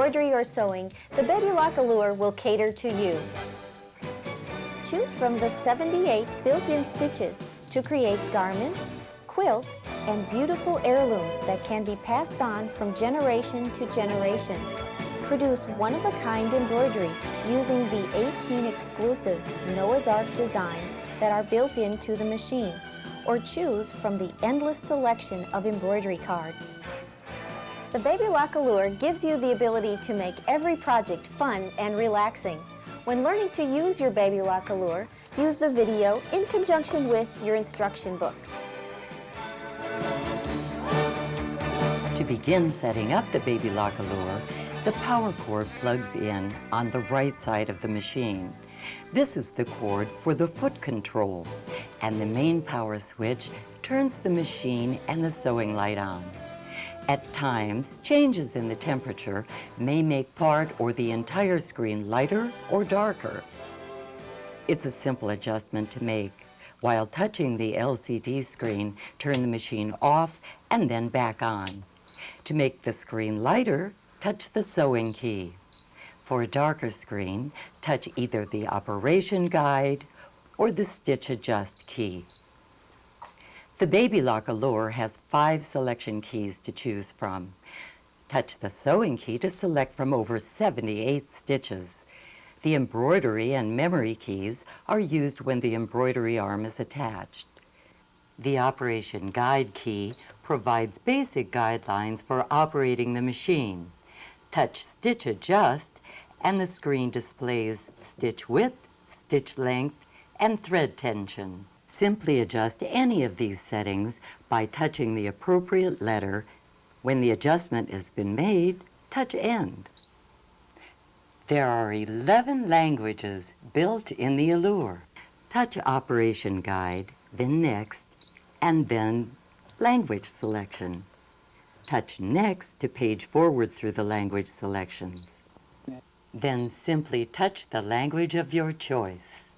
embroidery or sewing, the Baby Lock Allure will cater to you. Choose from the 78 built-in stitches to create garments, quilts, and beautiful heirlooms that can be passed on from generation to generation. Produce one-of-a-kind embroidery using the 18 exclusive Noah's Ark designs that are built into the machine, or choose from the endless selection of embroidery cards. The Baby Lock Allure gives you the ability to make every project fun and relaxing. When learning to use your Baby Lock Allure, use the video in conjunction with your instruction book. To begin setting up the Baby Lock Allure, the power cord plugs in on the right side of the machine. This is the cord for the foot control, and the main power switch turns the machine and the sewing light on. At times, changes in the temperature may make part or the entire screen lighter or darker. It's a simple adjustment to make. While touching the LCD screen, turn the machine off and then back on. To make the screen lighter, touch the sewing key. For a darker screen, touch either the operation guide or the stitch adjust key. The Baby Lock Allure has 5 selection keys to choose from. Touch the sewing key to select from over 78 stitches. The embroidery and memory keys are used when the embroidery arm is attached. The operation guide key provides basic guidelines for operating the machine. Touch Stitch Adjust and the screen displays stitch width, stitch length, and thread tension. Simply adjust any of these settings by touching the appropriate letter. When the adjustment has been made, touch End. There are 11 languages built in the Allure. Touch Operation Guide, then Next, and then Language Selection. Touch Next to page forward through the language selections. Then simply touch the language of your choice.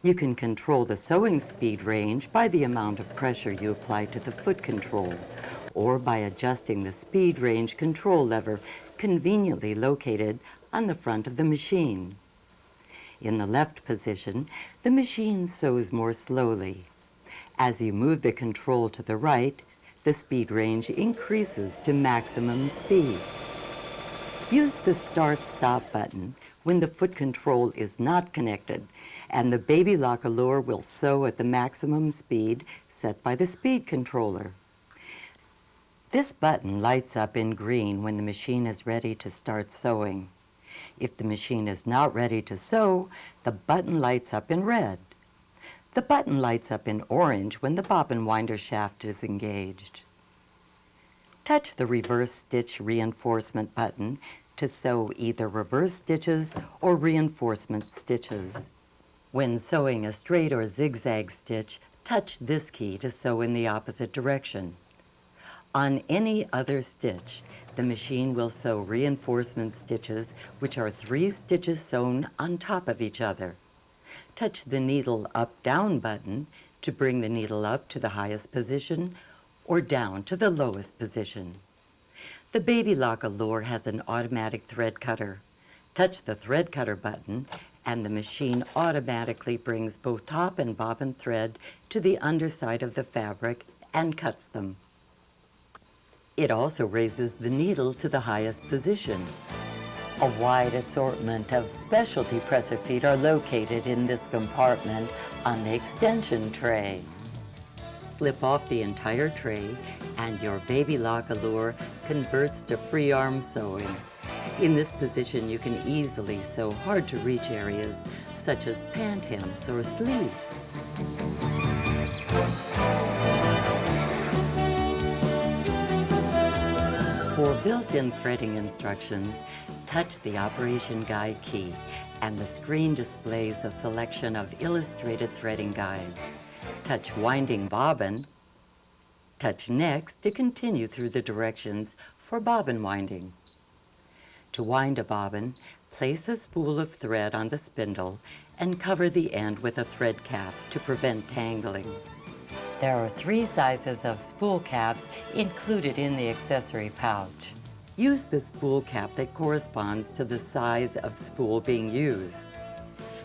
You can control the sewing speed range by the amount of pressure you apply to the foot control, or by adjusting the speed range control lever conveniently located on the front of the machine. In the left position, the machine sews more slowly. As you move the control to the right, the speed range increases to maximum speed. Use the Start-Stop button when the foot control is not connected, and the Baby Lock Allure will sew at the maximum speed set by the speed controller. This button lights up in green when the machine is ready to start sewing. If the machine is not ready to sew, the button lights up in red. The button lights up in orange when the bobbin winder shaft is engaged. Touch the reverse stitch reinforcement button to sew either reverse stitches or reinforcement stitches. When sewing a straight or zigzag stitch, touch this key to sew in the opposite direction. On any other stitch, the machine will sew reinforcement stitches, which are 3 stitches sewn on top of each other. Touch the needle up-down button to bring the needle up to the highest position or down to the lowest position. The Baby Lock Allure has an automatic thread cutter. Touch the thread cutter button and the machine automatically brings both top and bobbin thread to the underside of the fabric and cuts them. It also raises the needle to the highest position. A wide assortment of specialty presser feet are located in this compartment on the extension tray. Slip off the entire tray and your Baby Lock Allure converts to free arm sewing. In this position, you can easily sew hard-to-reach areas such as pant hems or sleeves. For built-in threading instructions, touch the Operation Guide key and the screen displays a selection of illustrated threading guides. Touch Winding Bobbin. Touch Next to continue through the directions for bobbin winding. To wind a bobbin, place a spool of thread on the spindle and cover the end with a thread cap to prevent tangling. There are 3 sizes of spool caps included in the accessory pouch. Use the spool cap that corresponds to the size of spool being used.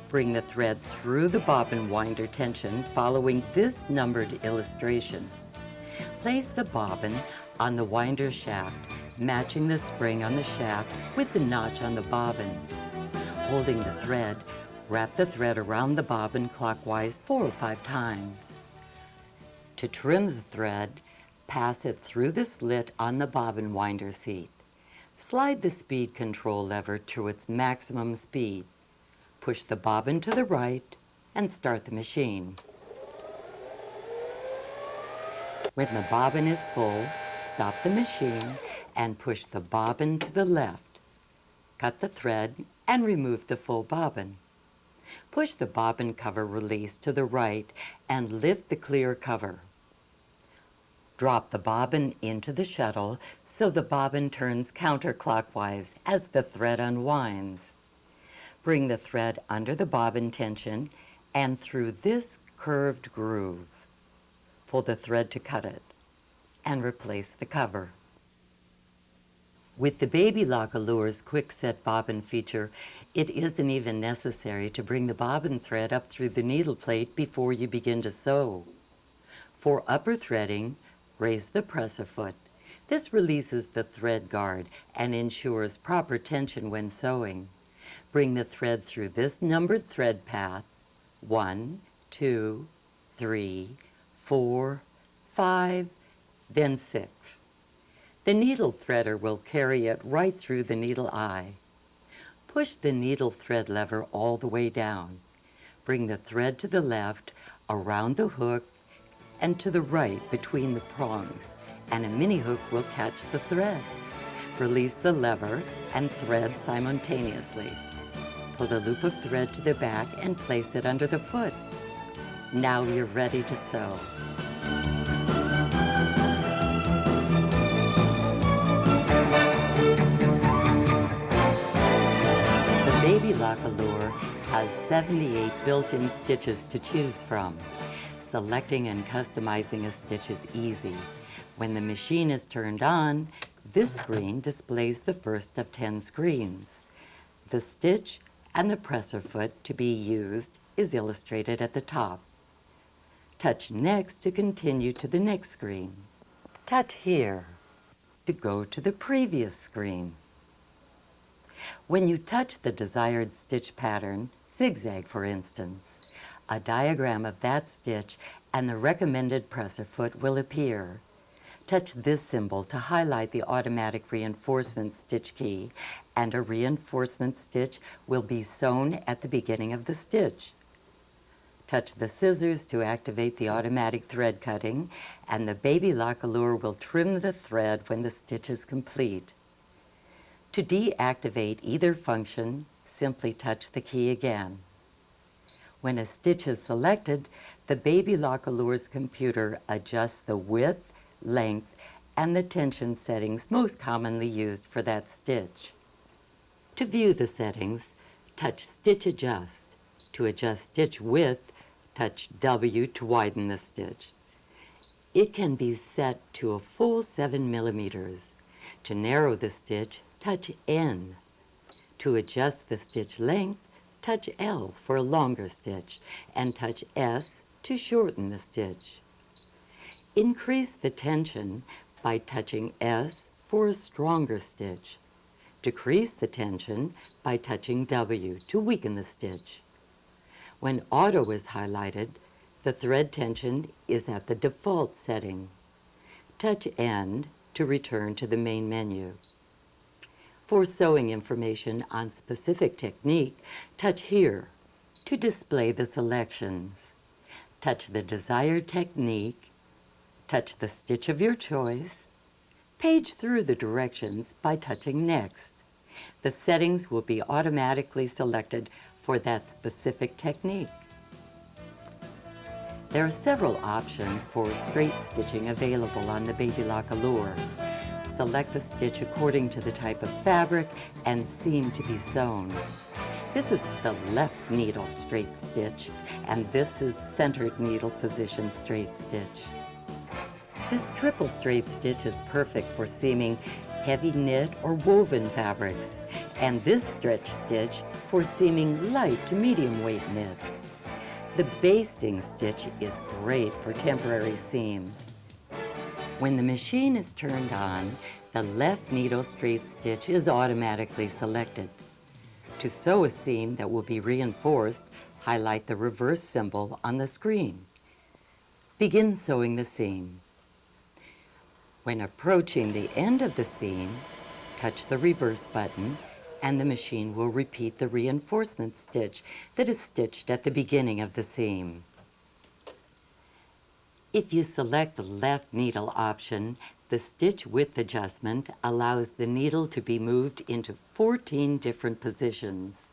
Bring the thread through the bobbin winder tension following this numbered illustration. Place the bobbin on the winder shaft, matching the spring on the shaft with the notch on the bobbin. Holding the thread, wrap the thread around the bobbin clockwise 4 or 5 times. To trim the thread, pass it through the slit on the bobbin winder seat. Slide the speed control lever to its maximum speed. Push the bobbin to the right and start the machine. When the bobbin is full, stop the machine and push the bobbin to the left. Cut the thread and remove the full bobbin. Push the bobbin cover release to the right and lift the clear cover. Drop the bobbin into the shuttle so the bobbin turns counterclockwise as the thread unwinds. Bring the thread under the bobbin tension and through this curved groove. Pull the thread to cut it and replace the cover. With the Baby Lock Allure's quick set bobbin feature, it isn't even necessary to bring the bobbin thread up through the needle plate before you begin to sew. For upper threading, raise the presser foot. This releases the thread guard and ensures proper tension when sewing. Bring the thread through this numbered thread path, 1, 2, 3, 4, 5, then 6. The needle threader will carry it right through the needle eye. Push the needle thread lever all the way down. Bring the thread to the left, around the hook, and to the right between the prongs, and a mini hook will catch the thread. Release the lever and thread simultaneously. Pull the loop of thread to the back and place it under the foot. Now you're ready to sew. The Baby Lock Allure has 78 built-in stitches to choose from. Selecting and customizing a stitch is easy. When the machine is turned on, this screen displays the first of 10 screens. The stitch and the presser foot to be used is illustrated at the top. Touch Next to continue to the next screen. Touch here to go to the previous screen. When you touch the desired stitch pattern, zigzag for instance, a diagram of that stitch and the recommended presser foot will appear. Touch this symbol to highlight the automatic reinforcement stitch key, and a reinforcement stitch will be sewn at the beginning of the stitch. Touch the scissors to activate the automatic thread cutting, and the Baby Lock Allure will trim the thread when the stitch is complete. To deactivate either function, simply touch the key again. When a stitch is selected, the Baby Lock Allure's computer adjusts the width, length, and the tension settings most commonly used for that stitch. To view the settings, touch Stitch Adjust. To adjust stitch width, touch W to widen the stitch. It can be set to a full 7 millimeters. To narrow the stitch, touch N. To adjust the stitch length, touch L for a longer stitch, and touch S to shorten the stitch. Increase the tension by touching S for a stronger stitch. Decrease the tension by touching W to weaken the stitch. When Auto is highlighted, the thread tension is at the default setting. Touch End to return to the main menu. For sewing information on specific technique, touch here to display the selections. Touch the desired technique, touch the stitch of your choice, page through the directions by touching Next. The settings will be automatically selected for that specific technique. There are several options for straight stitching available on the Baby Lock Allure. Select the stitch according to the type of fabric and seam to be sewn. This is the left needle straight stitch, and this is centered needle position straight stitch. This triple straight stitch is perfect for seaming heavy knit or woven fabrics, and this stretch stitch for seaming light to medium weight knits. The basting stitch is great for temporary seams. When the machine is turned on, the left needle straight stitch is automatically selected. To sew a seam that will be reinforced, highlight the reverse symbol on the screen. Begin sewing the seam. When approaching the end of the seam, touch the reverse button and the machine will repeat the reinforcement stitch that is stitched at the beginning of the seam. If you select the left needle option, the stitch width adjustment allows the needle to be moved into 14 different positions.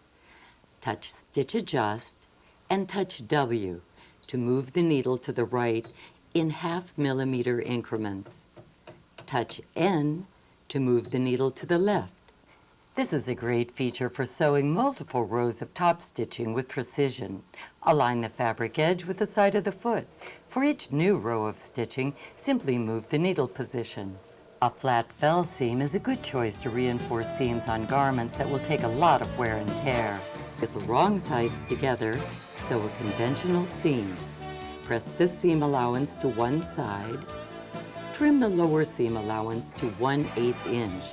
Touch Stitch Adjust and touch W to move the needle to the right in 0.5 millimeter increments. Touch N to move the needle to the left. This is a great feature for sewing multiple rows of top stitching with precision. Align the fabric edge with the side of the foot. For each new row of stitching, simply move the needle position. A flat fell seam is a good choice to reinforce seams on garments that will take a lot of wear and tear. With the wrong sides together, sew a conventional seam. Press the seam allowance to one side. Trim the lower seam allowance to 1/8 inch.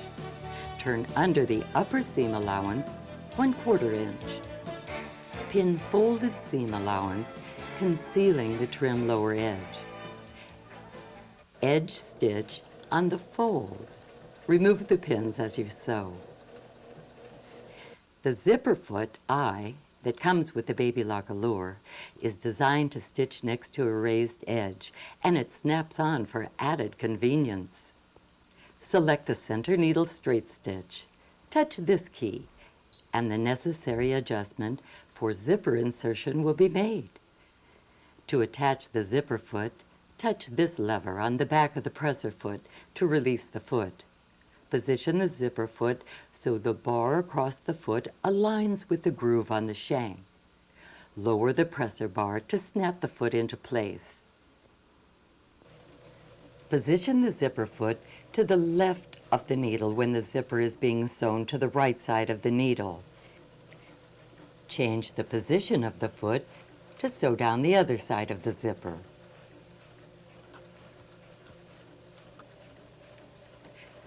Turn under the upper seam allowance 1/4 inch. Pin folded seam allowance, concealing the trim lower edge. Edge stitch on the fold. Remove the pins as you sew. The zipper foot eye that comes with the Baby Lock Allure is designed to stitch next to a raised edge, and it snaps on for added convenience. Select the center needle straight stitch. Touch this key, and the necessary adjustment for zipper insertion will be made. To attach the zipper foot, touch this lever on the back of the presser foot to release the foot. Position the zipper foot so the bar across the foot aligns with the groove on the shank. Lower the presser bar to snap the foot into place. Position the zipper foot to the left of the needle when the zipper is being sewn to the right side of the needle. Change the position of the foot to sew down the other side of the zipper.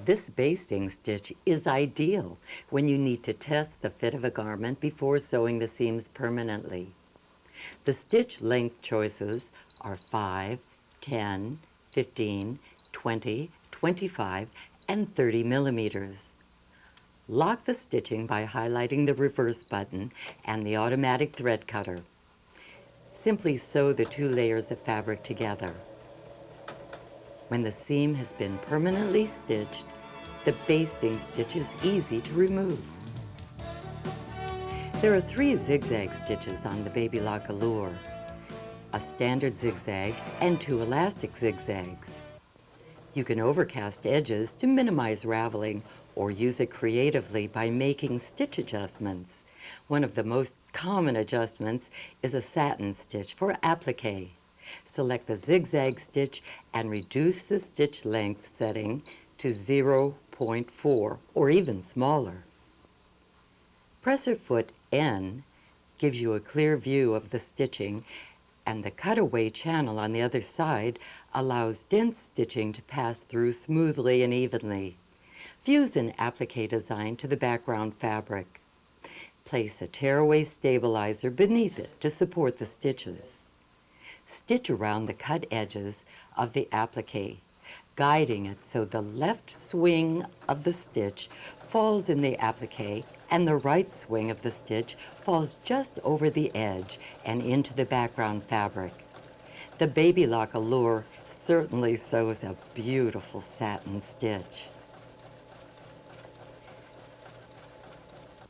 This basting stitch is ideal when you need to test the fit of a garment before sewing the seams permanently. The stitch length choices are 5, 10, 15, 20, 25, and 30 millimeters. Lock the stitching by highlighting the reverse button and the automatic thread cutter. Simply sew the two layers of fabric together. When the seam has been permanently stitched, the basting stitch is easy to remove. There are 3 zigzag stitches on the Baby Lock Allure, a standard zigzag and 2 elastic zigzags. You can overcast edges to minimize raveling or use it creatively by making stitch adjustments. One of the most common adjustments is a satin stitch for applique. Select the zigzag stitch and reduce the stitch length setting to 0.4 or even smaller. Presser foot N gives you a clear view of the stitching, and the cutaway channel on the other side allows dense stitching to pass through smoothly and evenly. Fuse an applique design to the background fabric. Place a tearaway stabilizer beneath it to support the stitches. Stitch around the cut edges of the applique, guiding it so the left swing of the stitch falls in the applique and the right swing of the stitch falls just over the edge and into the background fabric. The Baby Lock Allure certainly sews a beautiful satin stitch.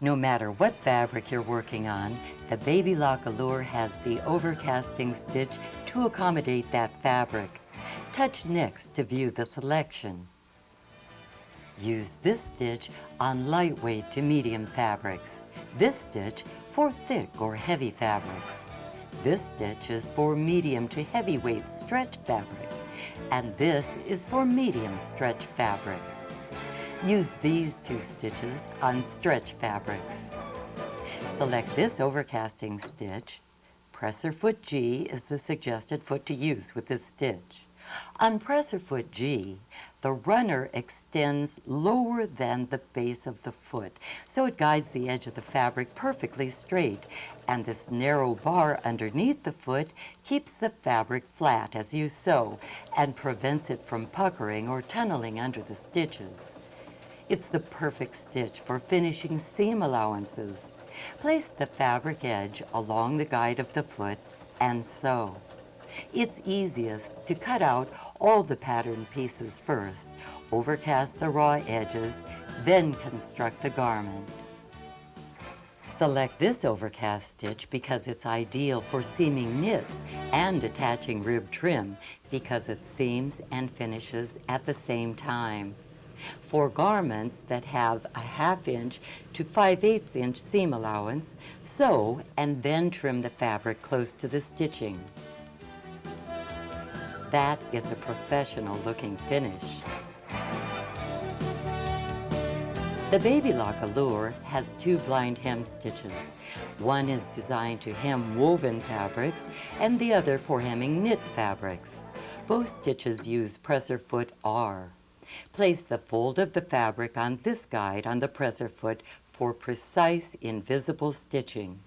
No matter what fabric you're working on, the Baby Lock Allure has the overcasting stitch to accommodate that fabric. Touch Next to view the selection. Use this stitch on lightweight to medium fabrics. This stitch for thick or heavy fabrics. This stitch is for medium to heavyweight stretch fabric. And this is for medium stretch fabric. Use these 2 stitches on stretch fabrics. Select this overcasting stitch. Presser foot G is the suggested foot to use with this stitch. On presser foot G, the runner extends lower than the base of the foot, so it guides the edge of the fabric perfectly straight, and this narrow bar underneath the foot keeps the fabric flat as you sew and prevents it from puckering or tunneling under the stitches. It's the perfect stitch for finishing seam allowances. Place the fabric edge along the guide of the foot and sew. It's easiest to cut out all the pattern pieces first, overcast the raw edges, then construct the garment. Select this overcast stitch because it's ideal for seaming knits and attaching rib trim because it seams and finishes at the same time. For garments that have a 1/2 inch to 5/8 inch seam allowance, sew and then trim the fabric close to the stitching. That is a professional looking finish. The Baby Lock Allure has 2 blind hem stitches. One is designed to hem woven fabrics and the other for hemming knit fabrics. Both stitches use presser foot R. Place the fold of the fabric on this guide on the presser foot for precise invisible stitching.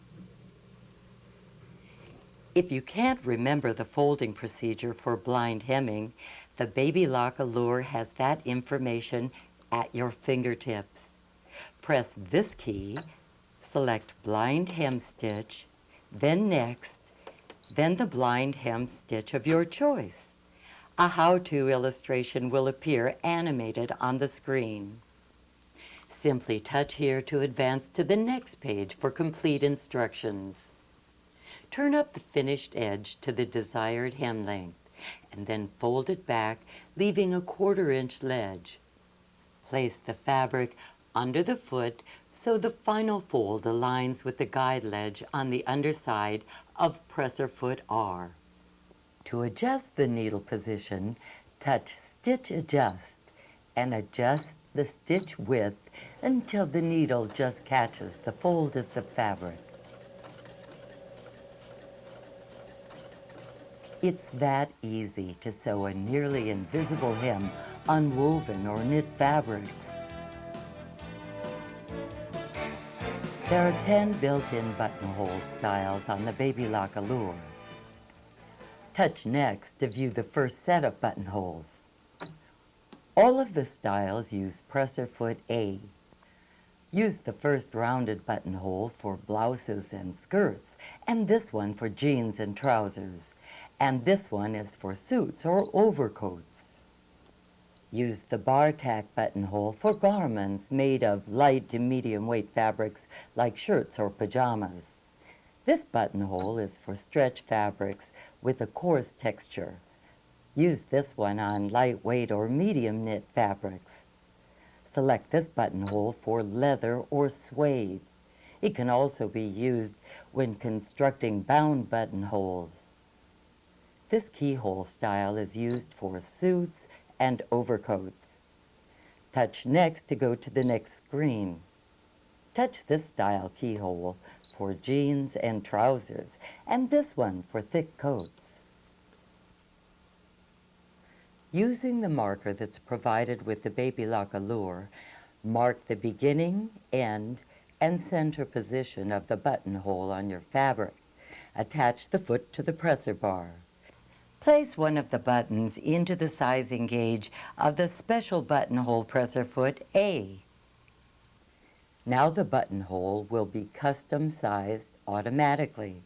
If you can't remember the folding procedure for blind hemming, the Baby Lock Allure has that information at your fingertips. Press this key, select blind hem stitch, then next, then the blind hem stitch of your choice. A how-to illustration will appear animated on the screen. Simply touch here to advance to the next page for complete instructions. Turn up the finished edge to the desired hem length, and then fold it back, leaving a 1/4 inch ledge. Place the fabric under the foot so the final fold aligns with the guide ledge on the underside of presser foot R. To adjust the needle position, touch Stitch Adjust and adjust the stitch width until the needle just catches the fold of the fabric. It's that easy to sew a nearly invisible hem on woven or knit fabrics. There are 10 built-in buttonhole styles on the Baby Lock Allure. Touch next to view the first set of buttonholes. All of the styles use presser foot A. Use the first rounded buttonhole for blouses and skirts, and this one for jeans and trousers, and this one is for suits or overcoats. Use the bar tack buttonhole for garments made of light to medium weight fabrics like shirts or pajamas. This buttonhole is for stretch fabrics with a coarse texture. Use this one on lightweight or medium knit fabrics. Select this buttonhole for leather or suede. It can also be used when constructing bound buttonholes. This keyhole style is used for suits and overcoats. Touch next to go to the next screen. Touch this style keyhole for jeans and trousers, and this one for thick coats. Using the marker that's provided with the Baby Lock Allure, mark the beginning, end, and center position of the buttonhole on your fabric. Attach the foot to the presser bar. Place one of the buttons into the sizing gauge of the special buttonhole presser foot A. Now the buttonhole will be custom sized automatically.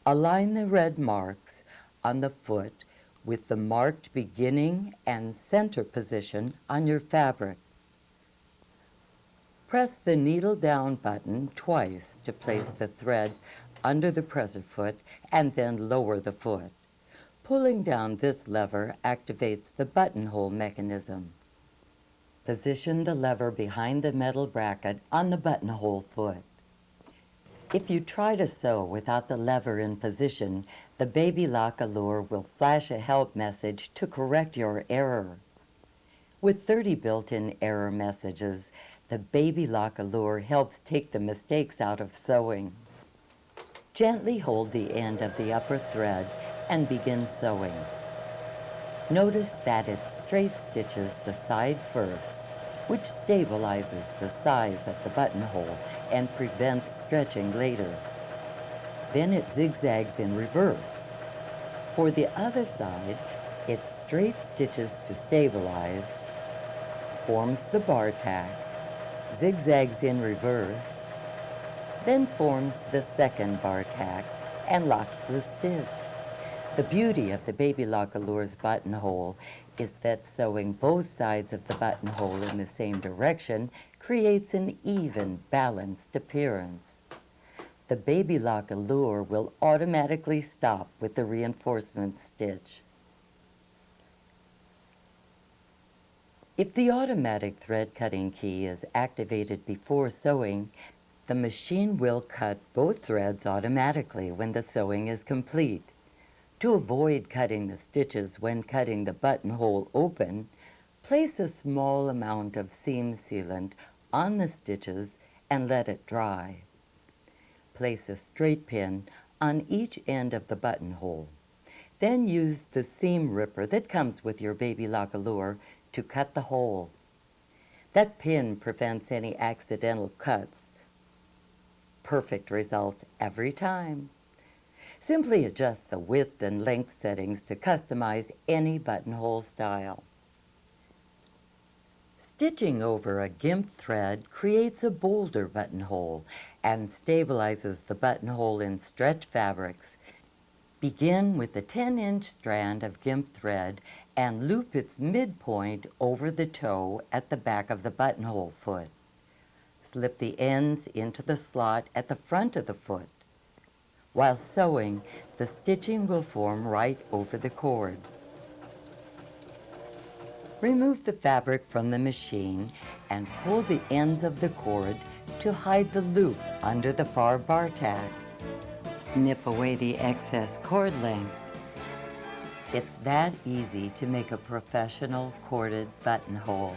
Align the red marks on the foot with the marked beginning and center position on your fabric. Press the needle down button twice to place the thread under the presser foot and then lower the foot. Pulling down this lever activates the buttonhole mechanism. Position the lever behind the metal bracket on the buttonhole foot. If you try to sew without the lever in position, the Baby Lock Allure will flash a help message to correct your error. With 30 built-in error messages, the Baby Lock Allure helps take the mistakes out of sewing. Gently hold the end of the upper thread and begin sewing. Notice that it straight stitches the side first, which stabilizes the size of the buttonhole and prevents stretching later. Then it zigzags in reverse. For the other side, it straight stitches to stabilize, forms the bar tack, zigzags in reverse, then forms the second bar tack and locks the stitch. The beauty of the Baby Lock Allure's buttonhole is that sewing both sides of the buttonhole in the same direction creates an even, balanced appearance. The Baby Lock Allure will automatically stop with the reinforcement stitch. If the automatic thread cutting key is activated before sewing, the machine will cut both threads automatically when the sewing is complete. To avoid cutting the stitches when cutting the buttonhole open, place a small amount of seam sealant on the stitches and let it dry. Place a straight pin on each end of the buttonhole. Then use the seam ripper that comes with your Baby Lock Allure to cut the hole. That pin prevents any accidental cuts. Perfect results every time. Simply adjust the width and length settings to customize any buttonhole style. Stitching over a gimp thread creates a bolder buttonhole and stabilizes the buttonhole in stretch fabrics. Begin with a 10-inch strand of gimp thread and loop its midpoint over the toe at the back of the buttonhole foot. Slip the ends into the slot at the front of the foot. While sewing, the stitching will form right over the cord. Remove the fabric from the machine and pull the ends of the cord to hide the loop under the far bar tack. Snip away the excess cord length. It's that easy to make a professional corded buttonhole.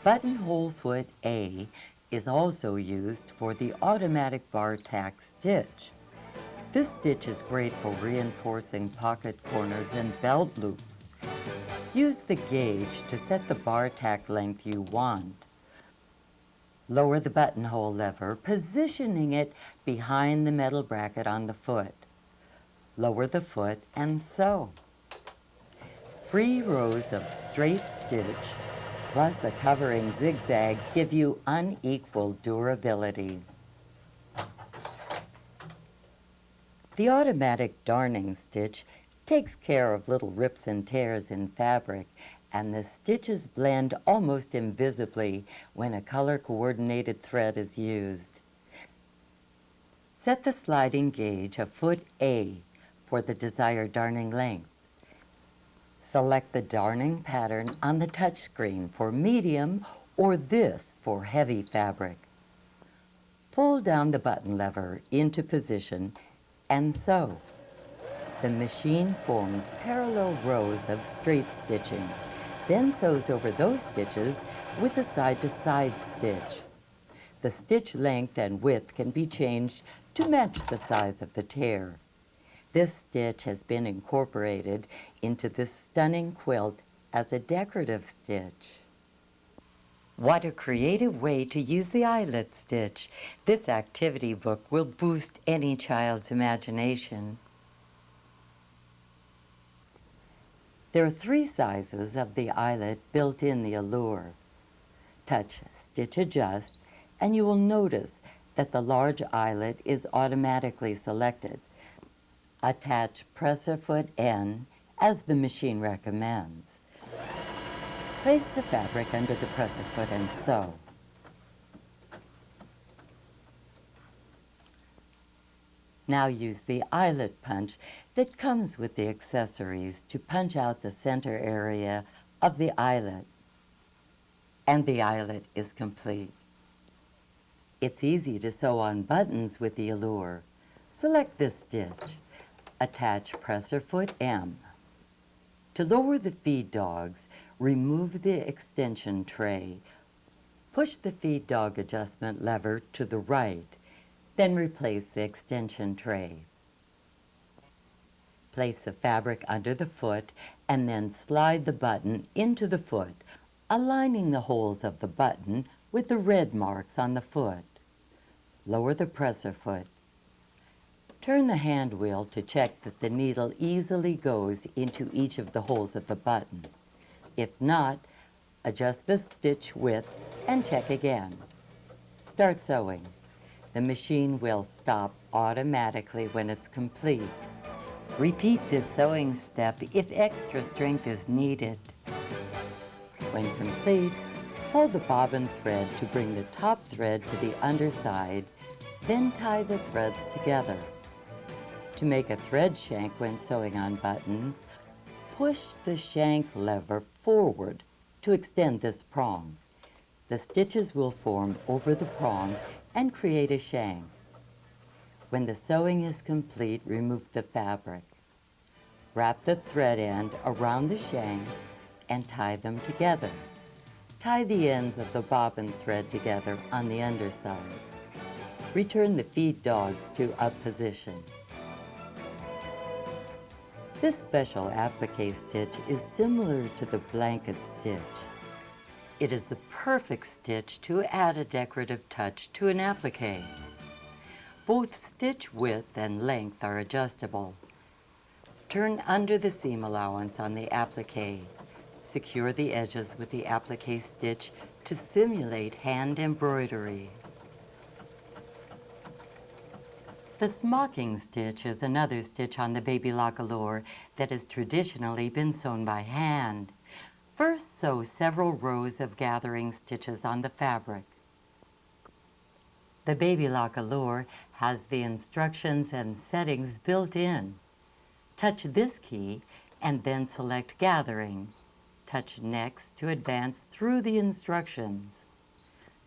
Buttonhole foot A is also used for the automatic bar tack stitch. This stitch is great for reinforcing pocket corners and belt loops. Use the gauge to set the bar tack length you want. Lower the buttonhole lever, positioning it behind the metal bracket on the foot. Lower the foot and sew. 3 rows of straight stitch plus a covering zigzag give you unequal durability. The automatic darning stitch takes care of little rips and tears in fabric, and the stitches blend almost invisibly when a color-coordinated thread is used. Set the sliding gauge of foot A for the desired darning length. Select the darning pattern on the touchscreen for medium or this for heavy fabric. Pull down the button lever into position and sew. The machine forms parallel rows of straight stitching, then sews over those stitches with a side-to-side stitch. The stitch length and width can be changed to match the size of the tear. This stitch has been incorporated into this stunning quilt as a decorative stitch. What a creative way to use the eyelet stitch. This activity book will boost any child's imagination. There are 3 sizes of the eyelet built in the Allure. Touch Stitch Adjust and you will notice that the large eyelet is automatically selected. Attach presser foot N as the machine recommends. Place the fabric under the presser foot and sew. Now use the eyelet punch that comes with the accessories to punch out the center area of the eyelet. And the eyelet is complete. It's easy to sew on buttons with the Allure. Select this stitch. Attach presser foot M. To lower the feed dogs, remove the extension tray. Push the feed dog adjustment lever to the right, then replace the extension tray. Place the fabric under the foot and then slide the button into the foot, aligning the holes of the button with the red marks on the foot. Lower the presser foot. Turn the hand wheel to check that the needle easily goes into each of the holes of the button. If not, adjust the stitch width and check again. Start sewing. The machine will stop automatically when it's complete. Repeat this sewing step if extra strength is needed. When complete, hold the bobbin thread to bring the top thread to the underside, then tie the threads together. To make a thread shank when sewing on buttons, push the shank lever forward to extend this prong. The stitches will form over the prong and create a shank. When the sewing is complete, remove the fabric. Wrap the thread end around the shank and tie them together. Tie the ends of the bobbin thread together on the underside. Return the feed dogs to up position. This special applique stitch is similar to the blanket stitch. It is the perfect stitch to add a decorative touch to an applique. Both stitch width and length are adjustable. Turn under the seam allowance on the applique. Secure the edges with the applique stitch to simulate hand embroidery. The smocking stitch is another stitch on the baby lock Allure that has traditionally been sewn by hand. First, sew several rows of gathering stitches on the fabric. The baby lock Allure has the instructions and settings built in. Touch this key and then select Gathering. Touch Next to advance through the instructions.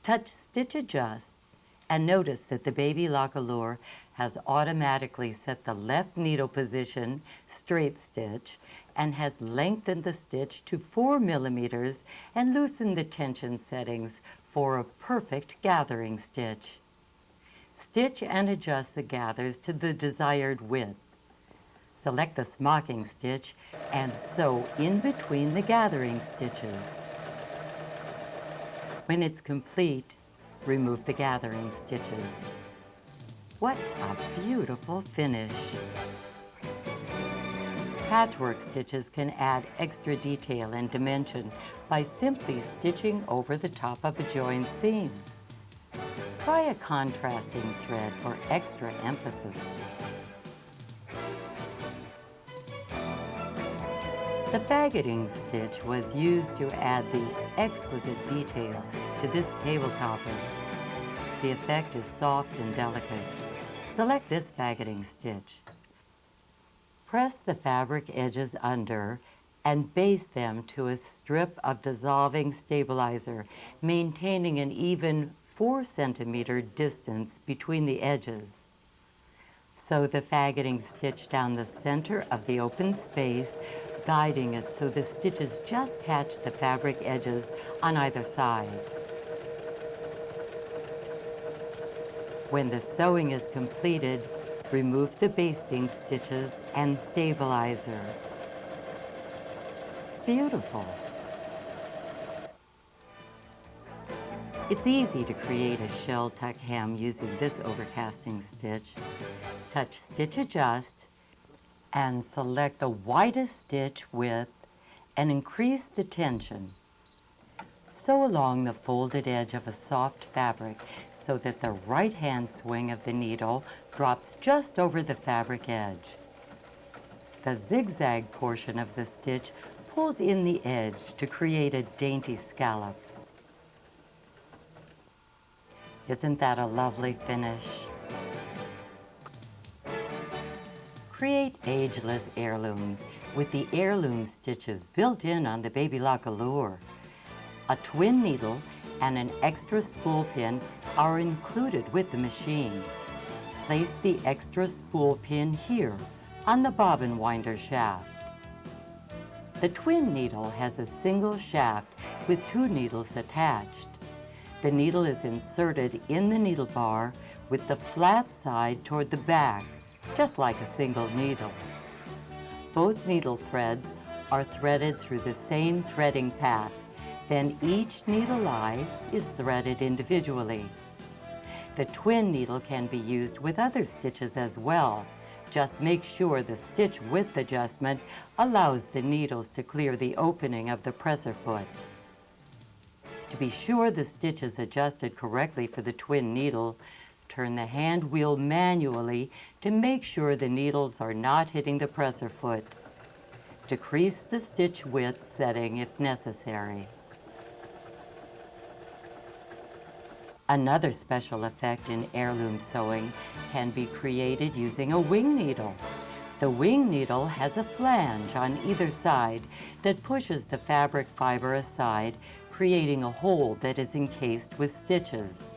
Touch Stitch Adjust and notice that the baby lock Allure has automatically set the left needle position straight stitch and has lengthened the stitch to 4 millimeters and loosened the tension settings for a perfect gathering stitch. Stitch and adjust the gathers to the desired width. Select the smocking stitch and sew in between the gathering stitches. When it's complete, remove the gathering stitches. What a beautiful finish! Patchwork stitches can add extra detail and dimension by simply stitching over the top of a joined seam. Try a contrasting thread for extra emphasis. The faggoting stitch was used to add the exquisite detail to this table topper. The effect is soft and delicate. Select this faggoting stitch. Press the fabric edges under and baste them to a strip of dissolving stabilizer, maintaining an even 4 centimeter distance between the edges. Sew the faggoting stitch down the center of the open space, guiding it so the stitches just catch the fabric edges on either side. When the sewing is completed, remove the basting stitches and stabilizer. It's beautiful. It's easy to create a shell tuck hem using this overcasting stitch. Touch Stitch Adjust and select the widest stitch width and increase the tension. Sew along the folded edge of a soft fabric so that the right-hand swing of the needle drops just over the fabric edge. The zigzag portion of the stitch pulls in the edge to create a dainty scallop. Isn't that a lovely finish? Create ageless heirlooms with the heirloom stitches built in on the baby lock Allure. A twin needle and an extra spool pin are included with the machine. Place the extra spool pin here on the bobbin winder shaft. The twin needle has a single shaft with 2 needles attached. The needle is inserted in the needle bar with the flat side toward the back, just like a single needle. Both needle threads are threaded through the same threading path. Then each needle eye is threaded individually. The twin needle can be used with other stitches as well. Just make sure the stitch width adjustment allows the needles to clear the opening of the presser foot. To be sure the stitch is adjusted correctly for the twin needle, turn the hand wheel manually to make sure the needles are not hitting the presser foot. Decrease the stitch width setting if necessary. Another special effect in heirloom sewing can be created using a wing needle. The wing needle has a flange on either side that pushes the fabric fiber aside, creating a hole that is encased with stitches.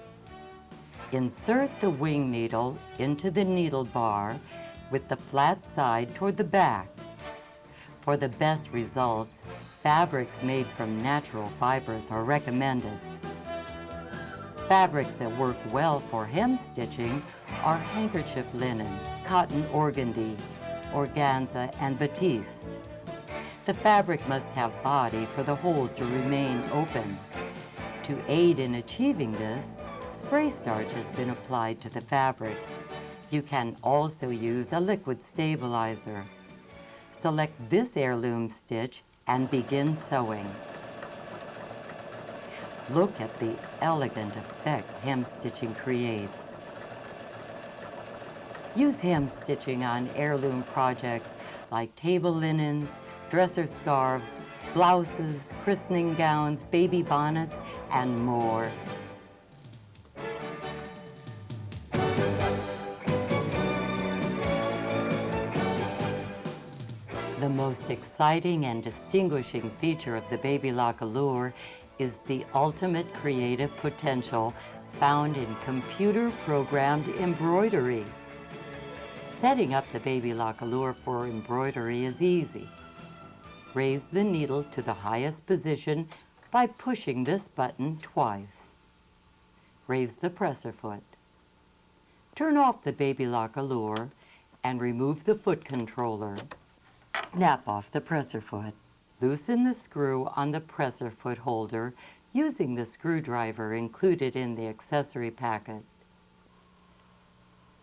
Insert the wing needle into the needle bar with the flat side toward the back. For the best results, fabrics made from natural fibers are recommended. Fabrics that work well for hem stitching are handkerchief linen, cotton organdy, organza, and batiste. The fabric must have body for the holes to remain open. To aid in achieving this, spray starch has been applied to the fabric. You can also use a liquid stabilizer. Select this heirloom stitch and begin sewing. Look at the elegant effect hem stitching creates. Use hem stitching on heirloom projects like table linens, dresser scarves, blouses, christening gowns, baby bonnets, and more. The most exciting and distinguishing feature of the Baby Lock Allure is the ultimate creative potential found in computer-programmed embroidery. Setting up the Baby Lock Allure for embroidery is easy. Raise the needle to the highest position by pushing this button twice. Raise the presser foot. Turn off the Baby Lock Allure and remove the foot controller. Snap off the presser foot. Loosen the screw on the presser foot holder using the screwdriver included in the accessory packet.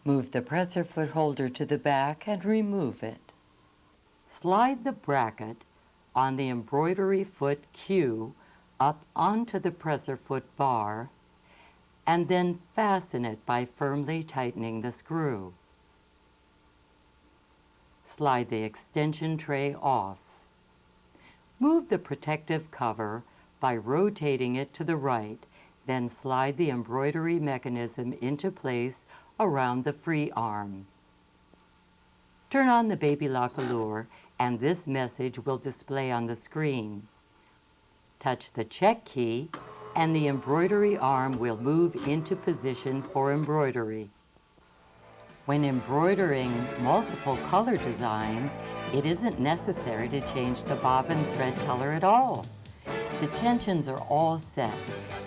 Move the presser foot holder to the back and remove it. Slide the bracket on the embroidery foot Q up onto the presser foot bar and then fasten it by firmly tightening the screw. Slide the extension tray off. Move the protective cover by rotating it to the right, then slide the embroidery mechanism into place around the free arm. Turn on the Baby Lock Allure and this message will display on the screen. Touch the check key and the embroidery arm will move into position for embroidery. When embroidering multiple color designs, it isn't necessary to change the bobbin thread color at all. The tensions are all set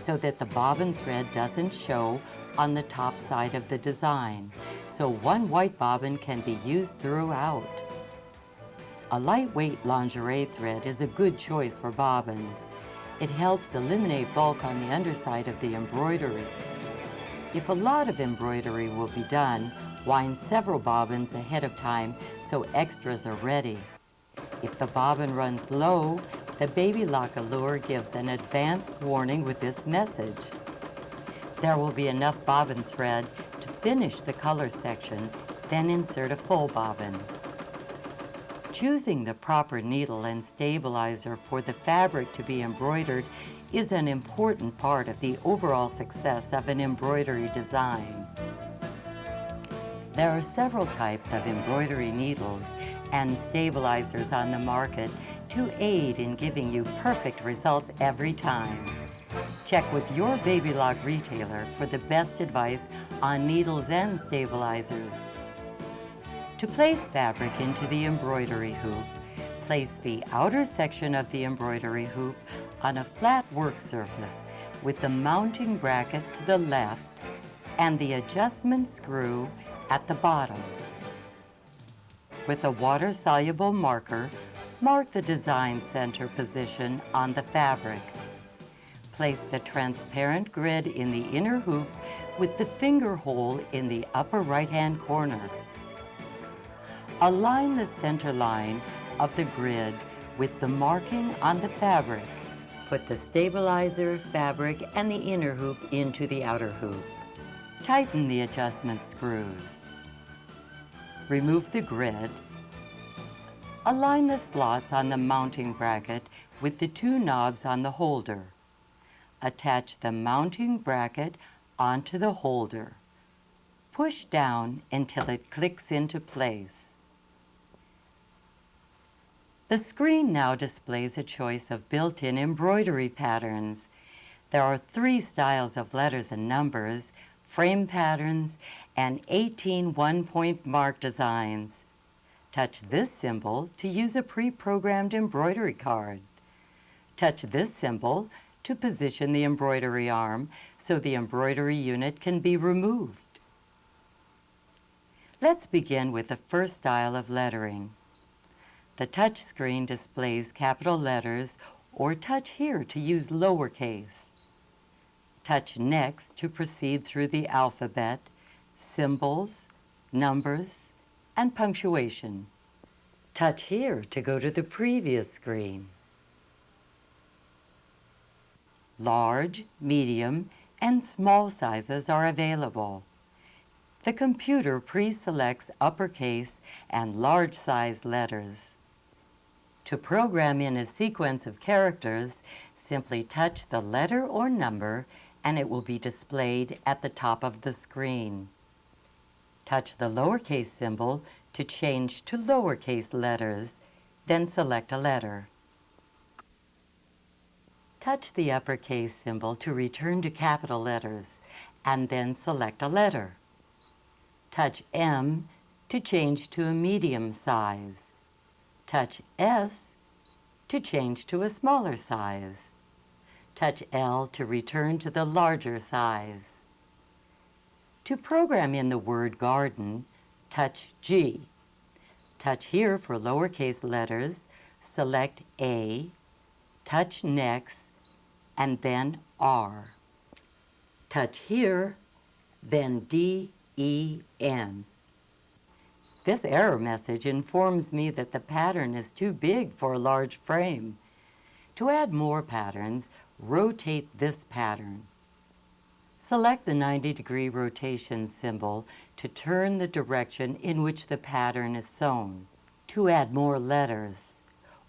so that the bobbin thread doesn't show on the top side of the design, so one white bobbin can be used throughout. A lightweight lingerie thread is a good choice for bobbins. It helps eliminate bulk on the underside of the embroidery. If a lot of embroidery will be done, wind several bobbins ahead of time so extras are ready. If the bobbin runs low, the Baby Lock Allure gives an advanced warning with this message. There will be enough bobbin thread to finish the color section, then insert a full bobbin. Choosing the proper needle and stabilizer for the fabric to be embroidered is an important part of the overall success of an embroidery design. There are several types of embroidery needles and stabilizers on the market to aid in giving you perfect results every time. Check with your Baby Lock retailer for the best advice on needles and stabilizers. To place fabric into the embroidery hoop, Place the outer section of the embroidery hoop on a flat work surface with the mounting bracket to the left and the adjustment screw at the bottom. With a water-soluble marker, mark the design center position on the fabric. Place the transparent grid in the inner hoop with the finger hole in the upper right-hand corner. Align the center line of the grid with the marking on the fabric. Put the stabilizer, fabric, and the inner hoop into the outer hoop. Tighten the adjustment screws. Remove the grid. Align the slots on the mounting bracket with the two knobs on the holder. Attach the mounting bracket onto the holder. Push down until it clicks into place. The screen now displays a choice of built-in embroidery patterns. There are 3 styles of letters and numbers, frame patterns, and 18 one-point mark designs. Touch this symbol to use a pre-programmed embroidery card. Touch this symbol to position the embroidery arm so the embroidery unit can be removed. Let's begin with the first style of lettering. The touch screen displays capital letters, or touch here to use lowercase. Touch next to proceed through the alphabet, symbols, numbers, and punctuation. Touch here to go to the previous screen. Large, medium, and small sizes are available. The computer pre-selects uppercase and large size letters. To program in a sequence of characters, simply touch the letter or number and it will be displayed at the top of the screen. Touch the lowercase symbol to change to lowercase letters, then select a letter. Touch the uppercase symbol to return to capital letters, and then select a letter. Touch M to change to a medium size. Touch S to change to a smaller size. Touch L to return to the larger size. To program in the word garden, touch G. Touch here for lowercase letters, select A, touch next, and then R. Touch here, then D, E, N. This error message informs me that the pattern is too big for a large frame. To add more patterns, rotate this pattern. Select the 90-degree rotation symbol to turn the direction in which the pattern is sewn. To add more letters,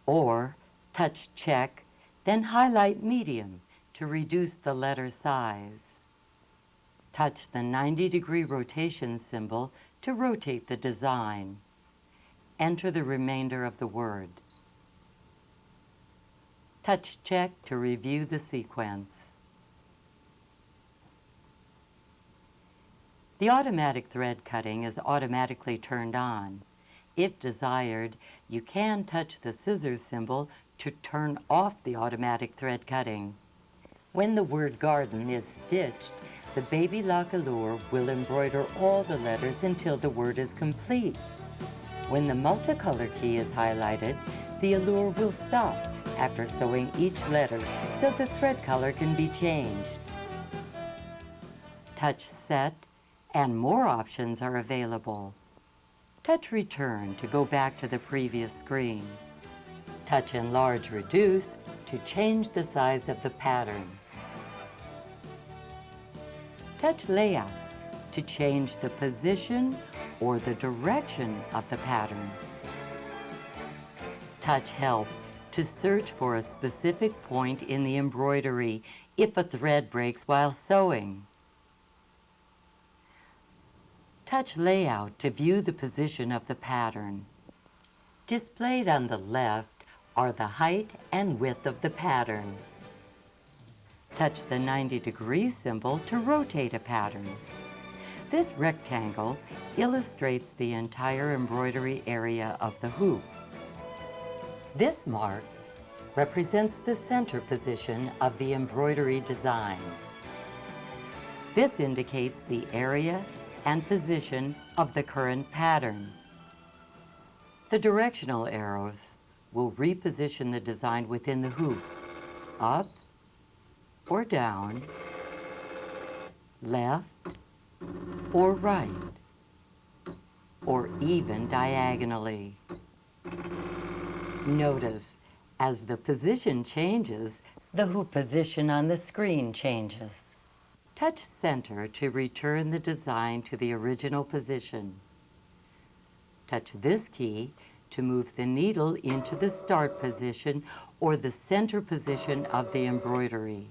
or touch check, then highlight medium to reduce the letter size. Touch the 90-degree rotation symbol to rotate the design. Enter the remainder of the word. Touch check to review the sequence. The automatic thread cutting is automatically turned on. If desired, you can touch the scissors symbol to turn off the automatic thread cutting. When the word garden is stitched, the Baby Lock Allure will embroider all the letters until the word is complete. When the multicolor key is highlighted, the Allure will stop after sewing each letter so the thread color can be changed. Touch Set and more options are available. Touch Return to go back to the previous screen. Touch Enlarge Reduce to change the size of the pattern. Touch Layout to change the position or the direction of the pattern. Touch Help to search for a specific point in the embroidery if a thread breaks while sewing. Touch Layout to view the position of the pattern. Displayed on the left are the height and width of the pattern. Touch the 90-degree symbol to rotate a pattern. This rectangle illustrates the entire embroidery area of the hoop. This mark represents the center position of the embroidery design. This indicates the area and position of the current pattern. The directional arrows will reposition the design within the hoop, up or down, left or right, or even diagonally. Notice, as the position changes, the hoop position on the screen changes. Touch center to return the design to the original position. Touch this key to move the needle into the start position or the center position of the embroidery.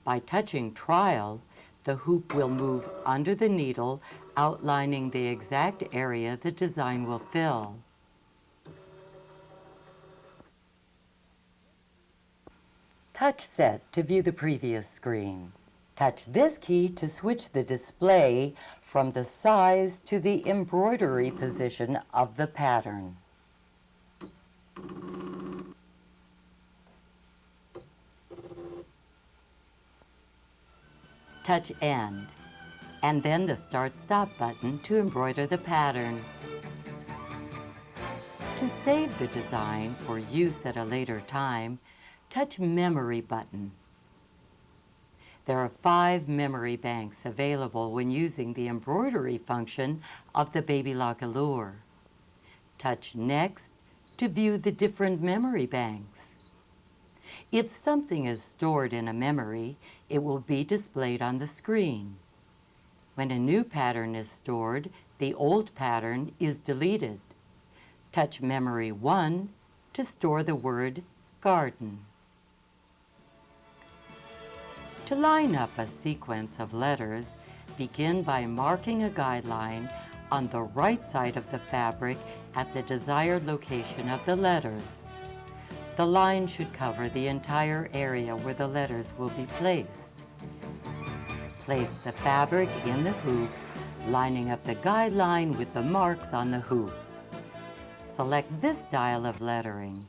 By touching trial, the hoop will move under the needle, outlining the exact area the design will fill. Touch Set to view the previous screen. Touch this key to switch the display from the size to the embroidery position of the pattern. Touch End, and then the Start-Stop button to embroider the pattern. To save the design for use at a later time, touch Memory button. There are 5 memory banks available when using the embroidery function of the Baby Lock Allure. Touch Next to view the different memory banks. If something is stored in a memory, it will be displayed on the screen. When a new pattern is stored, the old pattern is deleted. Touch Memory 1 to store the word Garden. To line up a sequence of letters, begin by marking a guideline on the right side of the fabric at the desired location of the letters. The line should cover the entire area where the letters will be placed. Place the fabric in the hoop, lining up the guideline with the marks on the hoop. Select this style of lettering.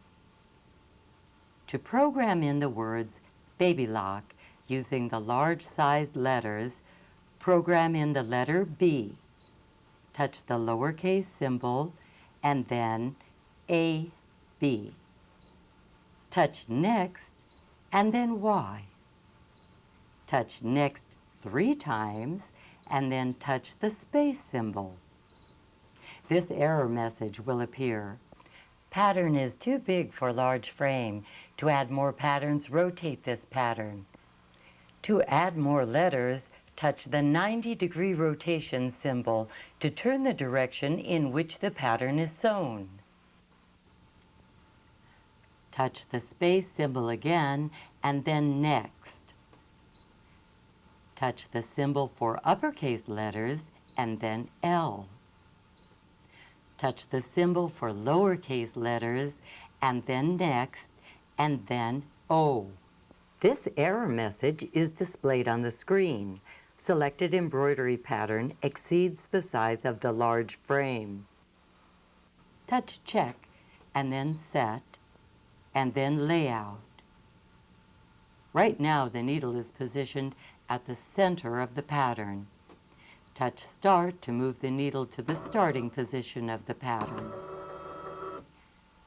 To program in the words Baby Lock using the large-sized letters, program in the letter B. Touch the lowercase symbol and then A-B. Touch Next and then Y. Touch Next 3 times and then touch the space symbol. This error message will appear. Pattern is too big for large frame. To add more patterns, rotate this pattern. To add more letters, touch the 90-degree rotation symbol to turn the direction in which the pattern is sewn. Touch the space symbol again and then Next. Touch the symbol for uppercase letters and then L. Touch the symbol for lowercase letters and then Next and then O. This error message is displayed on the screen. Selected embroidery pattern exceeds the size of the large frame. Touch Check and then Set and then Layout. Right now the needle is positioned at the center of the pattern. Touch Start to move the needle to the starting position of the pattern.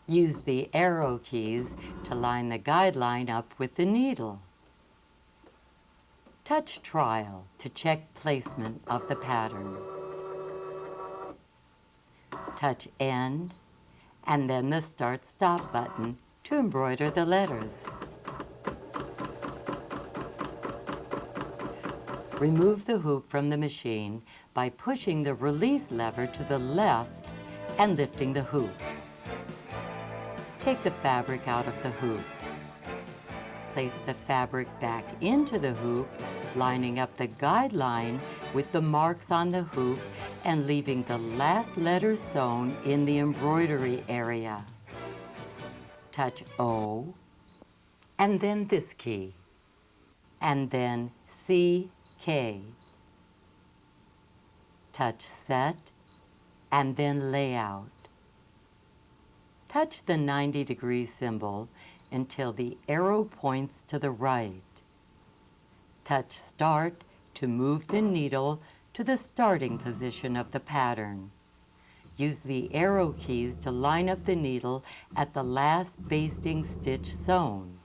Use the arrow keys to line the guideline up with the needle. Touch Trial to check placement of the pattern. Touch End and then the Start-Stop button to embroider the letters. Remove the hoop from the machine by pushing the release lever to the left and lifting the hoop. Take the fabric out of the hoop. Place the fabric back into the hoop, lining up the guideline with the marks on the hoop and leaving the last letter sewn in the embroidery area. Touch O, and then this key, and then C-K. Touch Set, and then Layout. Touch the 90-degree symbol until the arrow points to the right. Touch Start to move the needle to the starting position of the pattern. Use the arrow keys to line up the needle at the last basting stitch sewn.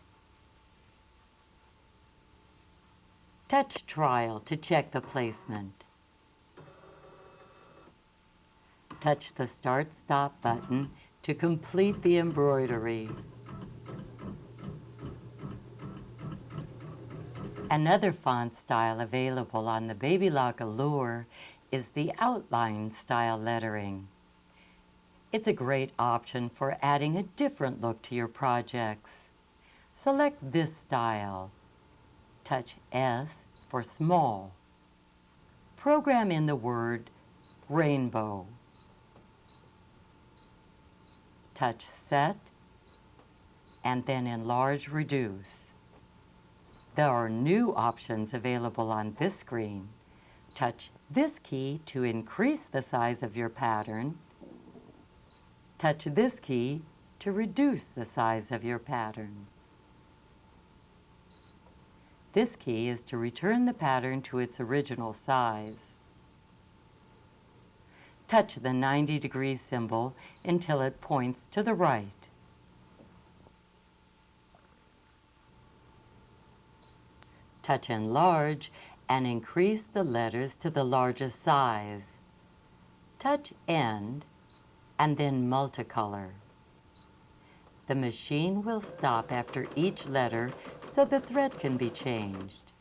Touch Trial to check the placement. Touch the Start-Stop button to complete the embroidery. Another font style available on the Baby Lock Allure is the outline style lettering. It's a great option for adding a different look to your projects. Select this style. Touch S for small. Program in the word rainbow. Touch Set and then Enlarge Reduce. There are new options available on this screen. Touch this key to increase the size of your pattern. Touch this key to reduce the size of your pattern. This key is to return the pattern to its original size. Touch the 90-degree symbol until it points to the right. Touch Enlarge and increase the letters to the largest size. Touch End and then Multicolor. The machine will stop after each letter so the thread can be changed.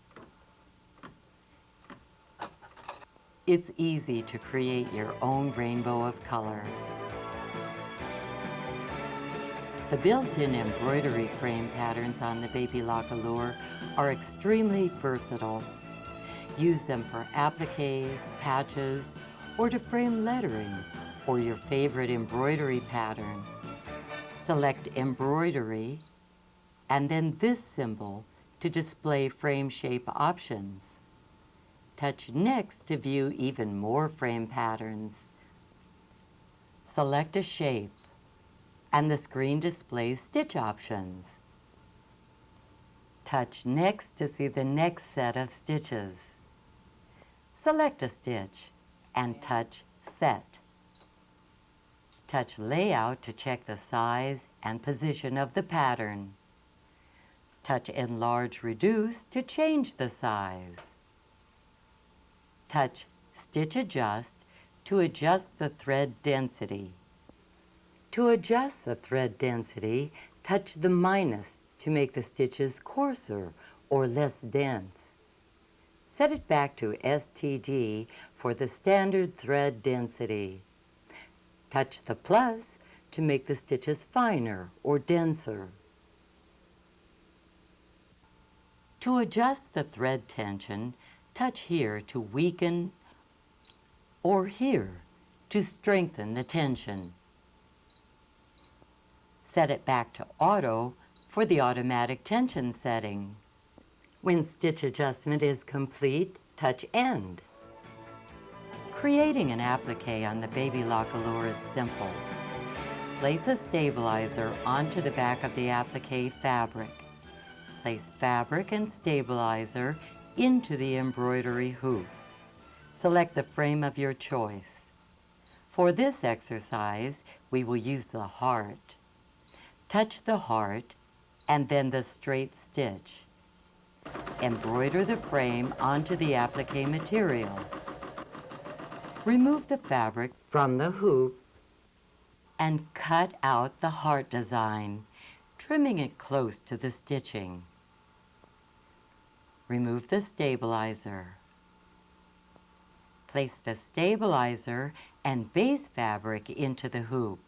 It's easy to create your own rainbow of color. The built-in embroidery frame patterns on the Baby Lock Allure are extremely versatile. Use them for appliques, patches, or to frame lettering or your favorite embroidery pattern. Select Embroidery and then this symbol to display frame shape options. Touch Next to view even more frame patterns. Select a shape and the screen displays stitch options. Touch Next to see the next set of stitches. Select a stitch and touch Set. Touch Layout to check the size and position of the pattern. Touch Enlarge Reduce to change the size. Touch Stitch Adjust to adjust the thread density. To adjust the thread density, touch the minus to make the stitches coarser or less dense. Set it back to STD for the standard thread density. Touch the plus to make the stitches finer or denser. To adjust the thread tension, touch here to weaken or here to strengthen the tension. Set it back to Auto for the automatic tension setting. When stitch adjustment is complete, touch End. Creating an applique on the Baby Lock Allure is simple. Place a stabilizer onto the back of the applique fabric. Place fabric and stabilizer into the embroidery hoop. Select the frame of your choice. For this exercise, we will use the heart. Touch the heart and then the straight stitch. Embroider the frame onto the applique material. Remove the fabric from the hoop and cut out the heart design, trimming it close to the stitching. Remove the stabilizer. Place the stabilizer and base fabric into the hoop.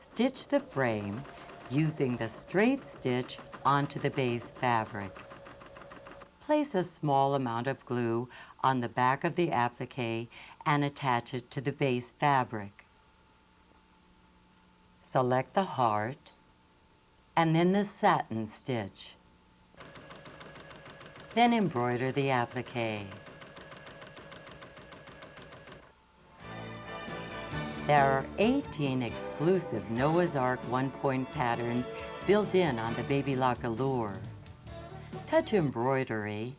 Stitch the frame using the straight stitch onto the base fabric. Place a small amount of glue on the back of the applique and attach it to the base fabric. Select the heart and then the satin stitch. Then embroider the applique. There are 18 exclusive Noah's Ark one-point patterns built in on the Baby Lock Allure. Touch embroidery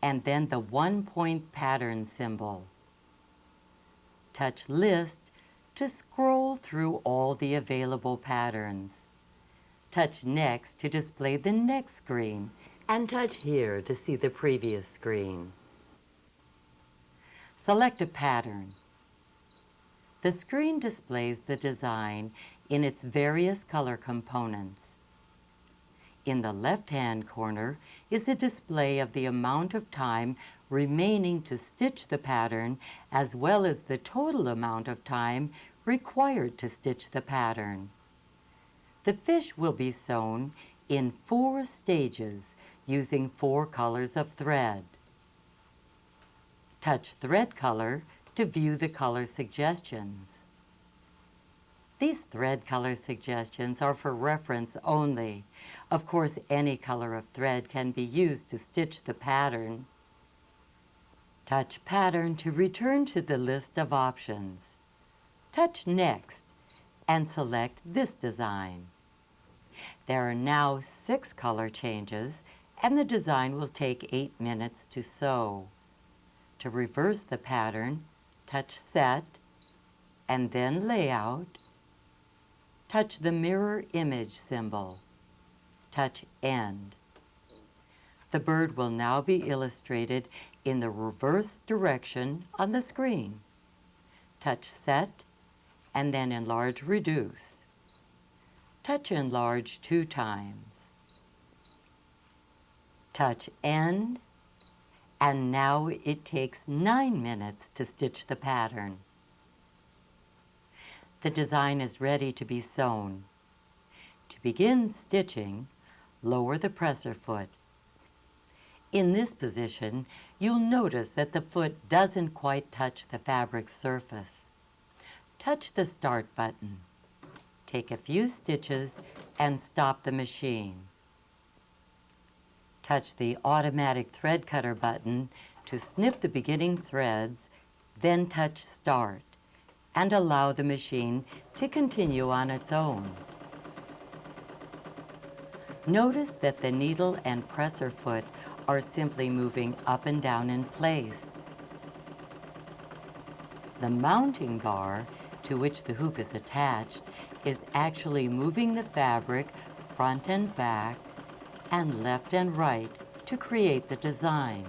and then the one-point pattern symbol. Touch List to scroll through all the available patterns. Touch Next to display the next screen, and touch here to see the previous screen. Select a pattern. The screen displays the design in its various color components. In the left-hand corner is a display of the amount of time remaining to stitch the pattern, as well as the total amount of time required to stitch the pattern. The fish will be sewn in 4 stages using 4 colors of thread. Touch Thread Color to view the color suggestions. These thread color suggestions are for reference only. Of course, any color of thread can be used to stitch the pattern. Touch Pattern to return to the list of options. Touch Next and select this design. There are now 6 color changes, and the design will take 8 minutes to sew. To reverse the pattern, touch Set and then Layout. Touch the mirror image symbol. Touch End. The bird will now be illustrated in the reverse direction on the screen. Touch Set and then Enlarge Reduce. Touch Enlarge 2 times. Touch End, and now it takes 9 minutes to stitch the pattern. The design is ready to be sewn. To begin stitching, lower the presser foot. In this position, you'll notice that the foot doesn't quite touch the fabric surface. Touch the Start button. Take a few stitches and stop the machine. Touch the Automatic Thread Cutter button to snip the beginning threads, then touch Start and allow the machine to continue on its own. Notice that the needle and presser foot are simply moving up and down in place. The mounting bar to which the hoop is attached is actually moving the fabric front and back and left and right to create the design.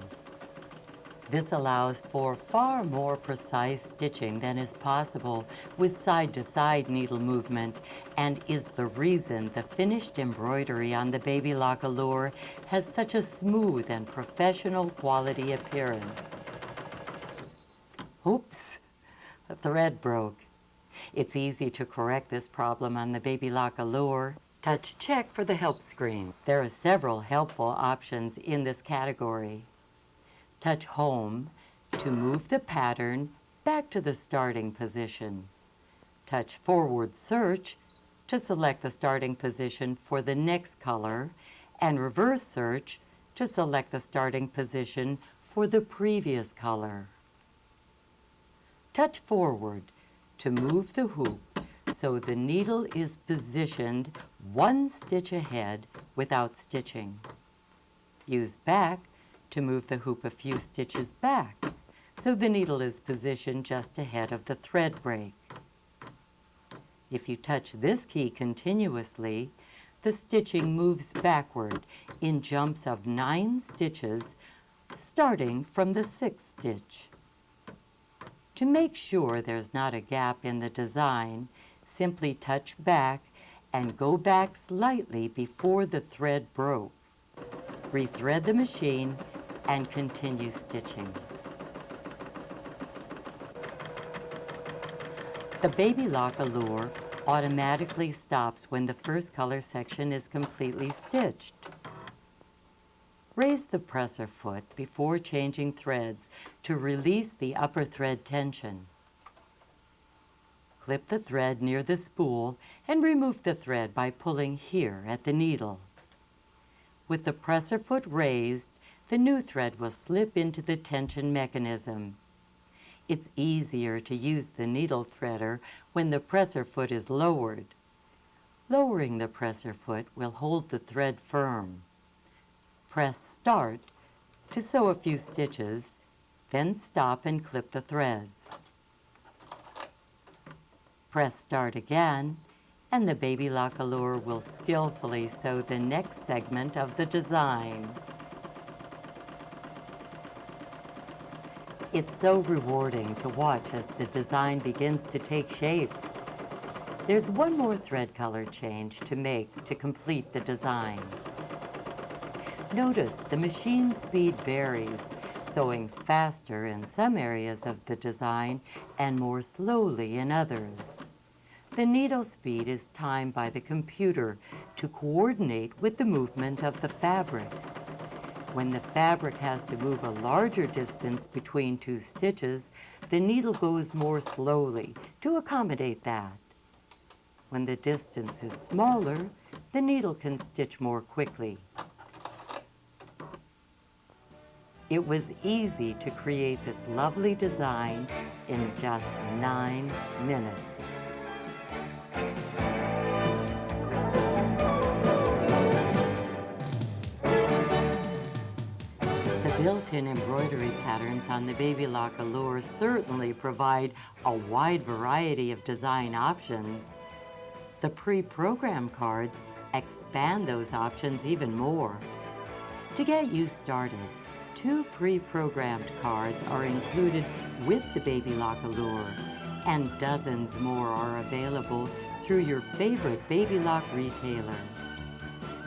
This allows for far more precise stitching than is possible with side-to-side needle movement, and is the reason the finished embroidery on the Baby Lock Allure has such a smooth and professional quality appearance. Oops, the thread broke. It's easy to correct this problem on the Baby Lock Allure. Touch Check for the help screen. There are several helpful options in this category. Touch Home to move the pattern back to the starting position. Touch Forward Search to select the starting position for the next color, and Reverse Search to select the starting position for the previous color. Touch Forward to move the hoop so the needle is positioned 1 stitch ahead without stitching. Use Back to move the hoop a few stitches back so the needle is positioned just ahead of the thread break. If you touch this key continuously, the stitching moves backward in jumps of 9 stitches, starting from the 6th stitch. To make sure there's not a gap in the design, simply touch Back and go back slightly before the thread broke. Rethread the machine and continue stitching. The Baby Lock Allure automatically stops when the first color section is completely stitched. Raise the presser foot before changing threads to release the upper thread tension. Clip the thread near the spool and remove the thread by pulling here at the needle. With the presser foot raised, the new thread will slip into the tension mechanism. It's easier to use the needle threader when the presser foot is lowered. Lowering the presser foot will hold the thread firm. Press Start to sew a few stitches, then stop and clip the threads. Press Start again, and the Baby Lock Allure will skillfully sew the next segment of the design. It's so rewarding to watch as the design begins to take shape. There's one more thread color change to make to complete the design. Notice the machine speed varies, sewing faster in some areas of the design and more slowly in others. The needle speed is timed by the computer to coordinate with the movement of the fabric. When the fabric has to move a larger distance between two stitches, the needle goes more slowly to accommodate that. When the distance is smaller, the needle can stitch more quickly. It was easy to create this lovely design in just 9 minutes. The built-in embroidery patterns on the Baby Lock Allure certainly provide a wide variety of design options. The pre-programmed cards expand those options even more. To get you started, 2 pre-programmed cards are included with the Baby Lock Allure, and dozens more are available through your favorite Baby Lock retailer.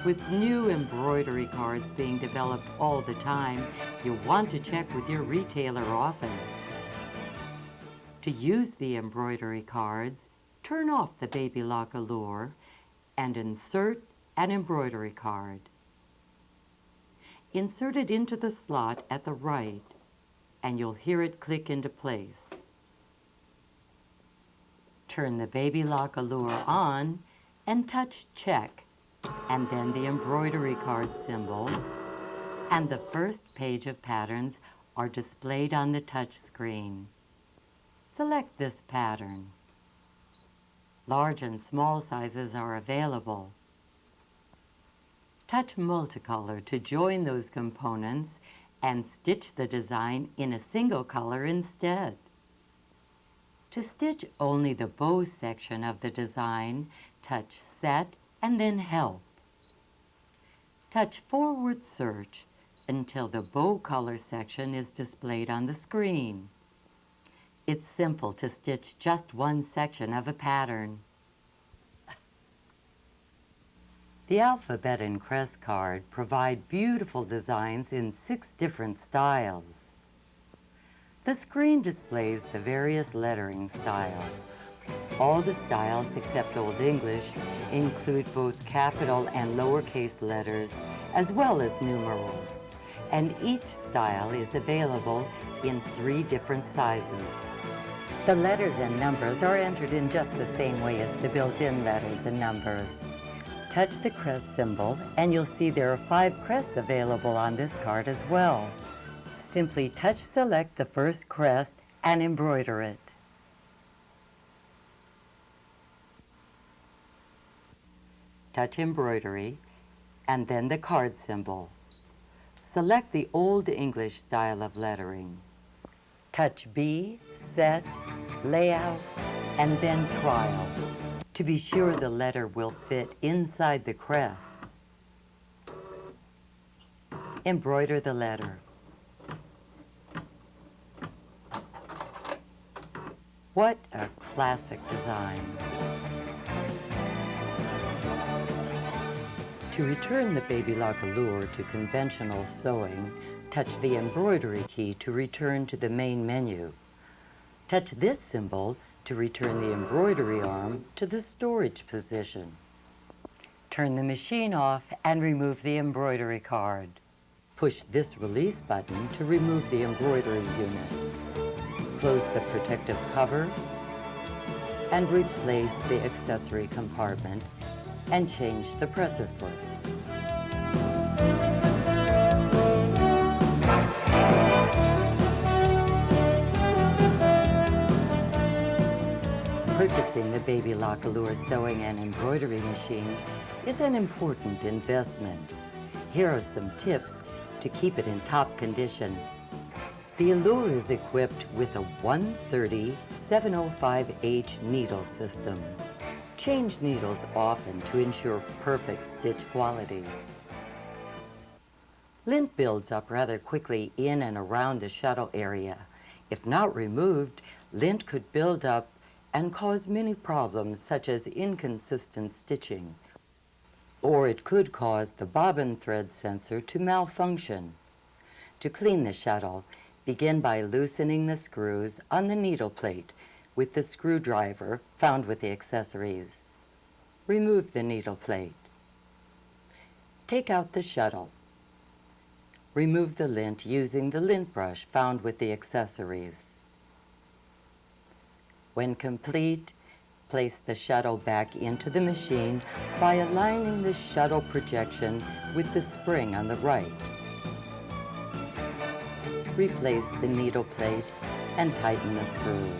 With new embroidery cards being developed all the time, you'll want to check with your retailer often. To use the embroidery cards, turn off the Baby Lock Allure and insert an embroidery card. Insert it into the slot at the right, and you'll hear it click into place. Turn the Baby Lock Allure on and touch Check, and then the embroidery card symbol, and the first page of patterns are displayed on the touch screen. Select this pattern. Large and small sizes are available. Touch Multicolor to join those components and stitch the design in a single color instead. To stitch only the bow section of the design, touch Set and then Help. Touch Forward Search until the bow color section is displayed on the screen. It's simple to stitch just one section of a pattern. The alphabet and crest card provide beautiful designs in 6 different styles. The screen displays the various lettering styles. All the styles except Old English include both capital and lowercase letters, as well as numerals, and each style is available in 3 different sizes. The letters and numbers are entered in just the same way as the built-in letters and numbers. Touch the crest symbol and you'll see there are 5 crests available on this card as well. Simply touch select the first crest and embroider it. Touch Embroidery and then the card symbol. Select the Old English style of lettering. Touch B, Set, Layout, and then Trial to be sure the letter will fit inside the crest. Embroider the letter. What a classic design! To return the Baby Lock Allure to conventional sewing, touch the embroidery key to return to the main menu. Touch this symbol to return the embroidery arm to the storage position. Turn the machine off and remove the embroidery card. Push this release button to remove the embroidery unit. Close the protective cover and replace the accessory compartment and change the presser foot. Baby Lock Allure sewing and embroidery machine is an important investment. Here are some tips to keep it in top condition. The Ellure is equipped with a 130-705H needle system. Change needles often to ensure perfect stitch quality. Lint builds up rather quickly in and around the shuttle area. If not removed, lint could build up and cause many problems such as inconsistent stitching, or it could cause the bobbin thread sensor to malfunction. To clean the shuttle, begin by loosening the screws on the needle plate with the screwdriver found with the accessories. Remove the needle plate. Take out the shuttle. Remove the lint using the lint brush found with the accessories. When complete, place the shuttle back into the machine by aligning the shuttle projection with the spring on the right. Replace the needle plate and tighten the screws.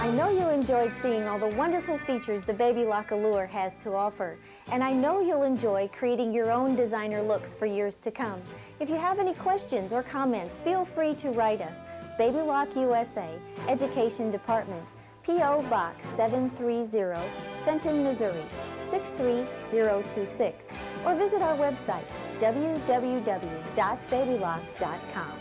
I know you enjoyed seeing all the wonderful features the Baby Lock Allure has to offer, and I know you'll enjoy creating your own designer looks for years to come. If you have any questions or comments, feel free to write us. Baby Lock USA, Education Department, P.O. Box 730, Fenton, Missouri 63026, or visit our website www.babylock.com.